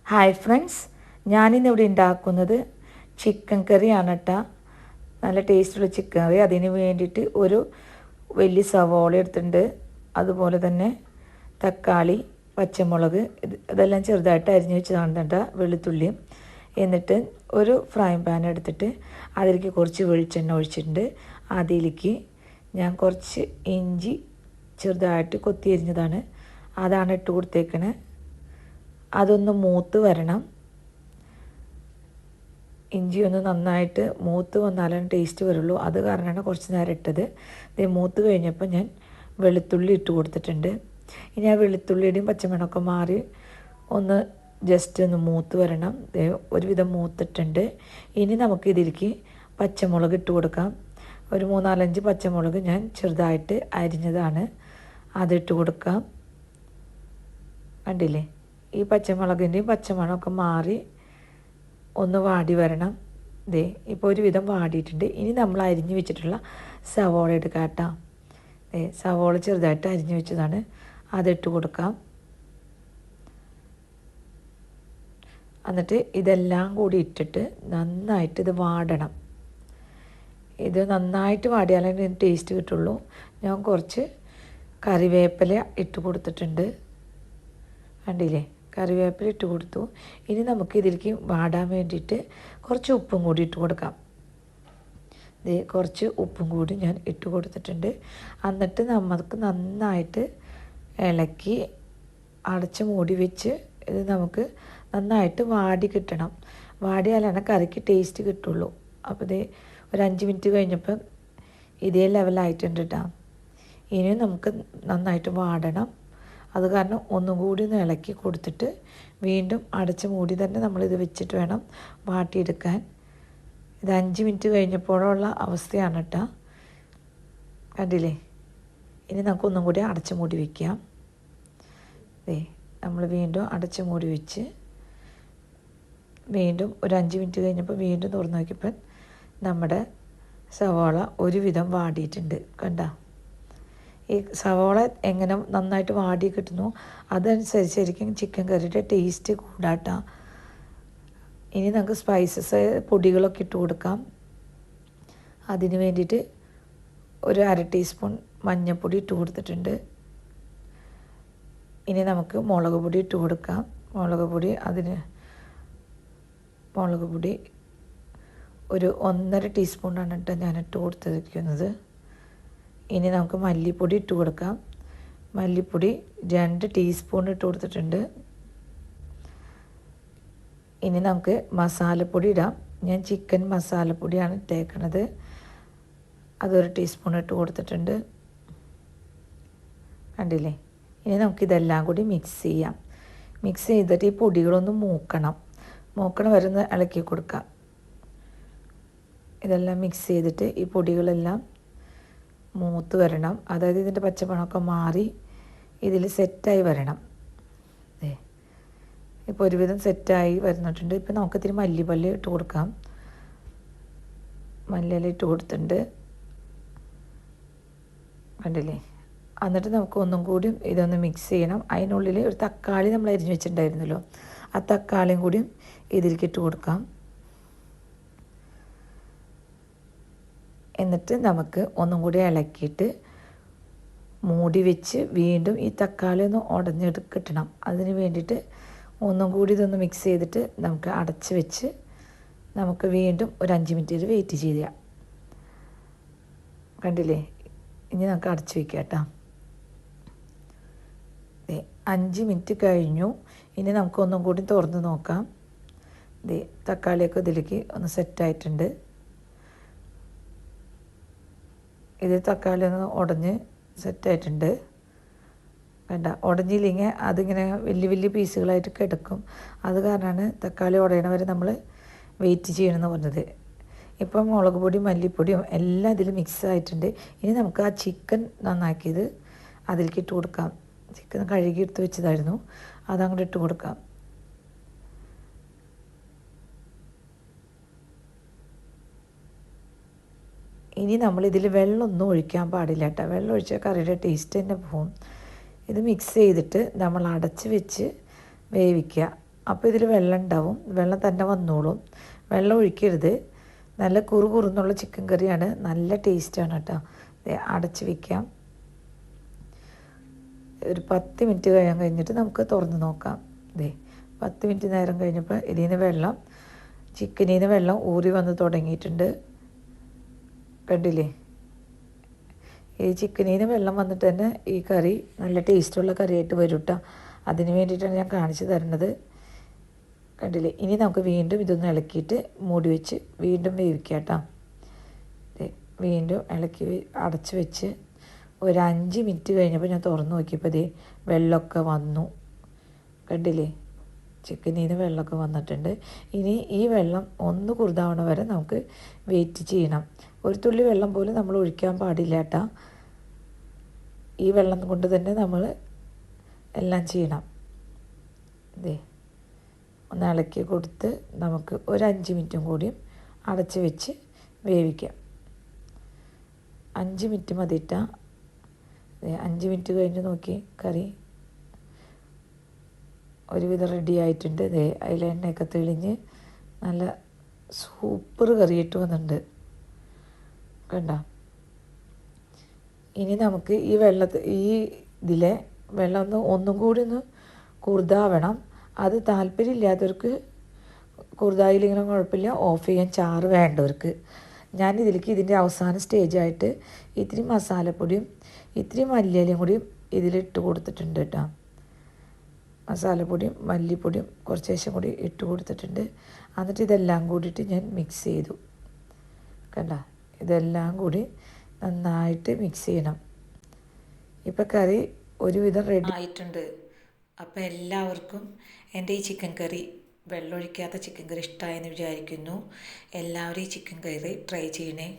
Hi friends, ഞാനിന്നിവിടെ ഉണ്ടാക്കുന്നത് chicken കറിയാണ് കേട്ടോ. നല്ല ടേസ്റ്റുള്ള ചിക്കൻ കറി. അതിന് വേണ്ടിയിട്ട് ഒരു വലിയ സവോള എടുത്തിട്ടുണ്ട്. അതുപോലെ തന്നെ തക്കാളി, പച്ചമുളക് ഇതെല്ലാം ചെറുതായിട്ട് അരിഞ്ഞ് വെച്ചതാണ് കേട്ടോ. വെളുത്തുള്ളിയും. എന്നിട്ട് ഒരു ഫ്രൈ പാൻ എടുത്തിട്ട് അതിലേക്ക് കുറച്ച് വെളിച്ചെണ്ണ ഒഴിച്ചിട്ടുണ്ട്. അതിലേക്ക് ഞാൻ കുറച്ച് ഇഞ്ചി ചെറുതായിട്ട് കൊത്തി അരിഞ്ഞതാണ്, അതാണ് ഇട്ട് കൊടുത്തേക്കണേ. അതൊന്ന് മൂത്ത് വരണം. ഇഞ്ചി ഒന്ന് നന്നായിട്ട് മൂത്ത് വന്നാലാണ് ടേസ്റ്റ് വരുള്ളൂ. അത് കാരണമാണ് കുറച്ച് നേരം ഇട്ടത്. ഇത് മൂത്ത് കഴിഞ്ഞപ്പോൾ ഞാൻ വെളുത്തുള്ളി ഇട്ട് കൊടുത്തിട്ടുണ്ട്. ഇനി ആ വെളുത്തുള്ളിയുടെയും പച്ചമണമൊക്കെ മാറി ഒന്ന് ജസ്റ്റ് ഒന്ന് മൂത്ത് വരണം. ഒരുവിധം മൂത്തിട്ടുണ്ട്. ഇനി നമുക്ക് ഇതിലേക്ക് പച്ചമുളക് ഇട്ട് കൊടുക്കാം. ഒരു 3-4 പച്ചമുളക് ഞാൻ ചെറുതായിട്ട് അരിഞ്ഞതാണ്, അതിട്ട് കൊടുക്കാം. കണ്ടില്ലേ, ഈ പച്ചമുളകിൻ്റെയും പച്ചമണമൊക്കെ മാറി ഒന്ന് വാടി വരണം. ഇപ്പോൾ ഒരുവിധം വാടിയിട്ടുണ്ട്. ഇനി നമ്മൾ അരിഞ്ഞു വെച്ചിട്ടുള്ള സവോള എടുക്കാം കേട്ടോ. സവോള ചെറുതായിട്ട് അരിഞ്ഞു വെച്ചതാണ്, അതിട്ട് കൊടുക്കാം. എന്നിട്ട് ഇതെല്ലാം കൂടി ഇട്ടിട്ട് നന്നായിട്ട് ഇത് വാടണം. ഇത് നന്നായിട്ട് വാടിയാലേ ഇതിന് ടേസ്റ്റ് കിട്ടുള്ളൂ. ഞാൻ കുറച്ച് കറിവേപ്പില ഇട്ട് കൊടുത്തിട്ടുണ്ട്. കണ്ടില്ലേ, കറിവേപ്പില ഇട്ട് കൊടുത്തു. ഇനി നമുക്ക് ഇതിലേക്ക് വാടാൻ വേണ്ടിയിട്ട് കുറച്ച് ഉപ്പും കൂടി ഇട്ട് കൊടുക്കാം. കുറച്ച് ഉപ്പും കൂടി ഞാൻ ഇട്ട് കൊടുത്തിട്ടുണ്ട്. എന്നിട്ട് നമുക്ക് നന്നായിട്ട് ഇളക്കി അടച്ച് മൂടി വെച്ച് ഇത് നമുക്ക് നന്നായിട്ട് വാടി കിട്ടണം. വാടിയാലാണ് കറിക്ക് ടേസ്റ്റ് കിട്ടുള്ളൂ. അപ്പോൾ ഒരു 5 മിനിറ്റ് കഴിഞ്ഞപ്പോൾ ഇതേ ലെവലായിട്ടുണ്ട് കേട്ടോ. ഇനി നമുക്ക് നന്നായിട്ട് വാടണം. അത് കാരണം ഒന്നും കൂടി ഒന്ന് ഇളക്കി കൊടുത്തിട്ട് വീണ്ടും അടച്ച് മൂടി തന്നെ നമ്മളിത് വെച്ചിട്ട് വേണം വാട്ടിയെടുക്കാൻ. ഇത് 5 മിനിറ്റ് കഴിഞ്ഞപ്പോഴുള്ള അവസ്ഥയാണ് കേട്ടോ. കണ്ടില്ലേ, ഇനി നമുക്കൊന്നും കൂടി അടച്ച് മൂടി വയ്ക്കാം. നമ്മൾ വീണ്ടും അടച്ച് മൂടി വെച്ച് വീണ്ടും ഒരു 5 മിനിറ്റ് കഴിഞ്ഞപ്പോൾ വീണ്ടും തുറന്ന് നോക്കിയപ്പോൾ നമ്മുടെ സവാള ഒരുവിധം വാടിയിട്ടുണ്ട്. കണ്ട, ഈ സവാള എങ്ങനെ നന്നായിട്ട് വാടി കിട്ടുന്നു അതനുസരിച്ചായിരിക്കും ചിക്കൻ കറിയുടെ ടേസ്റ്റ് കൂടാട്ടോ. ഇനി നമുക്ക് സ്പൈസസ് പൊടികളൊക്കെ ഇട്ട് കൊടുക്കാം. അതിന് വേണ്ടിയിട്ട് ഒരു 1/2 ടീസ്പൂൺ മഞ്ഞൾപ്പൊടി ഇട്ട് കൊടുത്തിട്ടുണ്ട്. ഇനി നമുക്ക് മുളക് പൊടി ഇട്ട് കൊടുക്കാം. മുളക് പൊടി ഒരു 1.5 ടീസ്പൂണാണ് കേട്ടോ ഞാൻ ഇട്ട് കൊടുത്തിരിക്കുന്നത്. ഇനി നമുക്ക് മല്ലിപ്പൊടി ഇട്ട് കൊടുക്കാം. മല്ലിപ്പൊടി 2 ടീസ്പൂൺ ഇട്ട് കൊടുത്തിട്ടുണ്ട്. ഇനി നമുക്ക് മസാലപ്പൊടി ഇടാം. ഞാൻ ചിക്കൻ മസാലപ്പൊടിയാണ് ഇട്ടേക്കണത്, അതൊരു ടീസ്പൂൺ ഇട്ട് കൊടുത്തിട്ടുണ്ട്. കണ്ടില്ലേ, ഇനി നമുക്കിതെല്ലാം കൂടി മിക്സ് ചെയ്യാം. മിക്സ് ചെയ്തിട്ട് ഈ പൊടികളൊന്ന് മൂക്കണം വരുന്ന ഇളക്കി കൊടുക്കാം. ഇതെല്ലാം മിക്സ് ചെയ്തിട്ട് ഈ പൊടികളെല്ലാം മൂത്ത് വരണം. അതായത് ഇതിൻ്റെ പച്ചമണമൊക്കെ മാറി ഇതിൽ സെറ്റായി വരണം. ഇപ്പോൾ ഒരുവിധം സെറ്റായി വരുന്നിട്ടുണ്ട്. ഇപ്പോൾ നമുക്ക് ഇത്തിരി മല്ലിപ്പല്ലി ഇട്ട് കൊടുക്കാം. മല്ലിയില ഇട്ട് കൊടുത്തിട്ടുണ്ട്. കണ്ടില്ലേ, എന്നിട്ട് നമുക്ക് ഒന്നും കൂടി ഇതൊന്ന് മിക്സ് ചെയ്യണം. അതിനുള്ളിൽ ഒരു തക്കാളി നമ്മൾ അരിഞ്ഞ് വെച്ചിട്ടുണ്ടായിരുന്നല്ലോ, ആ തക്കാളിയും കൂടി ഇതിലേക്ക് ഇട്ട് കൊടുക്കാം. എന്നിട്ട് നമുക്ക് ഒന്നും കൂടി ഇളക്കിയിട്ട് മൂടി വെച്ച് വീണ്ടും ഈ തക്കാളി ഒന്ന് കിട്ടണം. അതിന് വേണ്ടിയിട്ട് ഒന്നും കൂടി ഇതൊന്ന് മിക്സ് ചെയ്തിട്ട് നമുക്ക് അടച്ച് വെച്ച് നമുക്ക് വീണ്ടും ഒരു 5 മിനിറ്റ് വെയിറ്റ് ചെയ്യാം. കണ്ടില്ലേ, ഇനി നമുക്ക് അടച്ച് വയ്ക്കാം കേട്ടോ. 5 മിനിറ്റ് കഴിഞ്ഞു. ഇനി നമുക്ക് ഒന്നും കൂടി തുറന്ന് നോക്കാം. തക്കാളിയൊക്കെ ഇതിലേക്ക് ഒന്ന് സെറ്റായിട്ടുണ്ട്. ഇത് തക്കാളി ഒന്ന് ഉടഞ്ഞ് സെറ്റായിട്ടുണ്ട്. വേണ്ട, ഉടഞ്ഞില്ലെങ്കിൽ അതിങ്ങനെ വലിയ വലിയ പീസുകളായിട്ട് കിടക്കും. അത് കാരണമാണ് തക്കാളി ഉടയണ വരെ നമ്മൾ വെയിറ്റ് ചെയ്യണമെന്ന് പറഞ്ഞത്. ഇപ്പം മുളക് പൊടിയും മല്ലിപ്പൊടിയും എല്ലാം ഇതിൽ മിക്സ് ആയിട്ടുണ്ട്. ഇനി നമുക്ക് ആ ചിക്കൻ നന്നാക്കിയത് അതിലേക്ക് ഇട്ട് കൊടുക്കാം. ചിക്കൻ കഴുകി എടുത്ത് വെച്ചതായിരുന്നു, അതങ്ങോട്ട് ഇട്ട് കൊടുക്കാം. ഇനി നമ്മളിതിൽ വെള്ളമൊന്നും ഒഴിക്കാൻ പാടില്ല കേട്ടോ. വെള്ളം ഒഴിച്ചാൽ കറിയുടെ ടേസ്റ്റ് തന്നെ പോകും. ഇത് മിക്സ് ചെയ്തിട്ട് നമ്മൾ അടച്ച് വെച്ച് വേവിക്കുക. അപ്പോൾ ഇതിൽ വെള്ളം ഉണ്ടാവും, വെള്ളം തന്നെ വന്നോളും. വെള്ളം ഒഴിക്കരുത്. നല്ല കുറുന്നുള്ള ചിക്കൻ കറിയാണ്, നല്ല ടേസ്റ്റാണ് കേട്ടോ. അടച്ച് വയ്ക്കാം. ഒരു 10 മിനിറ്റ് കഴിഞ്ഞിട്ട് നമുക്ക് തുറന്ന് നോക്കാം. 10 മിനിറ്റ് നേരം കഴിഞ്ഞപ്പോൾ ഇതിൽ നിന്ന് വെള്ളം, ചിക്കനിൽ നിന്ന് വെള്ളം ഊറി വന്ന് തുടങ്ങിയിട്ടുണ്ട്. കണ്ടില്ലേ? ഈ ചിക്കനിൽ നിന്ന് വെള്ളം വന്നിട്ട് തന്നെ ഈ കറി നല്ല ടേസ്റ്റുള്ള കറിയായിട്ട് വരും കേട്ടോ. അതിന് വേണ്ടിയിട്ടാണ് ഞാൻ കാണിച്ചു തരുന്നത്. കണ്ടില്ലേ? ഇനി നമുക്ക് വീണ്ടും ഇതൊന്ന് ഇളക്കിയിട്ട് മൂടി വെച്ച് വീണ്ടും വേവിക്കാം കേട്ടോ. വീണ്ടും ഇളക്കി അടച്ച് വെച്ച് ഒരു 5 മിനിറ്റ് കഴിഞ്ഞപ്പോൾ ഞാൻ തുറന്ന് നോക്കിയപ്പോൾ വെള്ളമൊക്കെ വന്നു. കണ്ടില്ലേ? ചിക്കനിൽ നിന്ന് വെള്ളമൊക്കെ വന്നിട്ടുണ്ട്. ഇനി ഈ വെള്ളം ഒന്ന് കുറുതാവണ വരെ നമുക്ക് വെയിറ്റ് ചെയ്യണം. ഒരു തുള്ളി വെള്ളം പോലും നമ്മൾ ഒഴിക്കാൻ പാടില്ല കേട്ടോ. ഈ വെള്ളം കൊണ്ട് തന്നെ നമ്മൾ എല്ലാം ചെയ്യണം. ഒന്ന് ഇളക്കി കൊടുത്ത് നമുക്ക് ഒരു 5 മിനിറ്റും കൂടിയും അടച്ച് വെച്ച് വേവിക്കാം. 5 മിനിറ്റ് മതിയിട്ടാ. 5 മിനിറ്റ് കഴിഞ്ഞ് നോക്കി, കറി ഒരുവിധം റെഡി ആയിട്ടുണ്ട്. അതിൽ എണ്ണയൊക്കെ തെളിഞ്ഞ് നല്ല സൂപ്പർ കറിയിട്ട് വന്നിട്ടുണ്ട്. കണ്ട? ഇനി നമുക്ക് ഈ ഇതിലെ വെള്ളം ഒന്നും കൂടി ഒന്ന് കുറുതാവണം. അത് താല്പര്യമില്ലാത്തവർക്ക് കുറുതായില്ലെങ്കിലും കുഴപ്പമില്ല, ഓഫ് ചെയ്യാൻ. ചാറ് വേണ്ടവർക്ക് ഞാനിതിലേക്ക് ഇതിൻ്റെ അവസാന സ്റ്റേജായിട്ട് ഇത്തിരി മസാലപ്പൊടിയും ഇത്തിരി മല്ലിയിലയും കൂടിയും ഇതിലിട്ട് കൊടുത്തിട്ടുണ്ട് കേട്ടോ. മസാലപ്പൊടിയും മല്ലിപ്പൊടിയും കുറച്ച് ശേഷം കൂടി ഇട്ട് കൊടുത്തിട്ടുണ്ട്. എന്നിട്ട് ഇതെല്ലാം കൂടിയിട്ട് ഞാൻ മിക്സ് ചെയ്തു. കണ്ട? ഇതെല്ലാം കൂടി നന്നായിട്ട് മിക്സ് ചെയ്യണം. ഇപ്പം കറി ഒരുവിധം റെഡി ആയിട്ടുണ്ട്. അപ്പോൾ എല്ലാവർക്കും എൻ്റെ ഈ ചിക്കൻ കറി, വെള്ളമൊഴിക്കാത്ത ചിക്കൻ കറി ഇഷ്ടമായെന്ന് വിചാരിക്കുന്നു. എല്ലാവരും ഈ ചിക്കൻ കറി ട്രൈ ചെയ്യണേ.